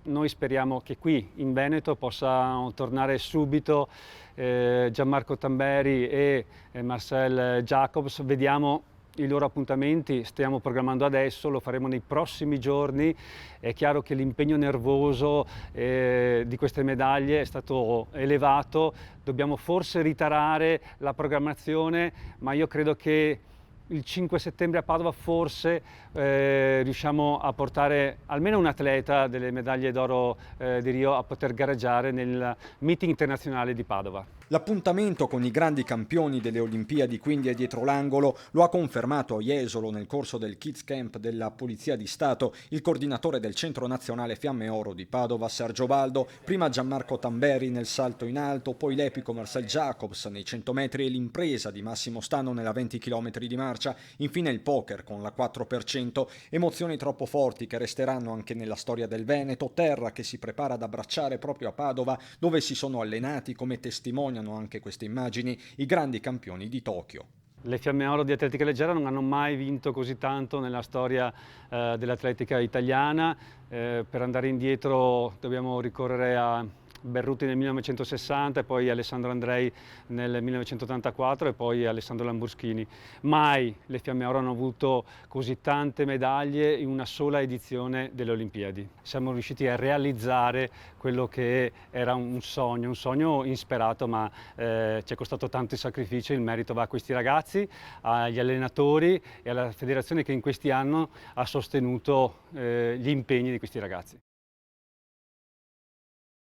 noi speriamo che qui in Veneto possano tornare subito Gianmarco Tamberi e Marcel Jacobs. Vediamo i loro appuntamenti, stiamo programmando adesso, lo faremo nei prossimi giorni. È chiaro che l'impegno nervoso di queste medaglie è stato elevato, dobbiamo forse ritarare la programmazione, ma io credo che il 5 settembre a Padova forse riusciamo a portare almeno un atleta delle medaglie d'oro di Rio a poter gareggiare nel meeting internazionale di Padova. L'appuntamento con i grandi campioni delle Olimpiadi quindi è dietro l'angolo, lo ha confermato a Jesolo nel corso del Kids Camp della Polizia di Stato il coordinatore del Centro Nazionale Fiamme Oro di Padova, Sergio Baldo, prima Gianmarco Tamberi nel salto in alto, poi l'epico Marcel Jacobs nei 100 metri e l'impresa di Massimo Stano nella 20 km di marcia, infine il poker con la 4%, emozioni troppo forti che resteranno anche nella storia del Veneto, terra che si prepara ad abbracciare proprio a Padova, dove si sono allenati come testimoni anche queste immagini i grandi campioni di Tokyo. Le Fiamme Oro di atletica leggera non hanno mai vinto così tanto nella storia dell'atletica italiana. Per andare indietro dobbiamo ricorrere a Berruti nel 1960 e poi Alessandro Andrei nel 1984 e poi Alessandro Lamborghini. Mai le Fiamme Oro hanno avuto così tante medaglie in una sola edizione delle Olimpiadi. Siamo riusciti a realizzare quello che era un sogno insperato, ma ci è costato tanti sacrifici. Il merito va a questi ragazzi, agli allenatori e alla federazione che in questi anni ha sostenuto gli impegni di questi ragazzi.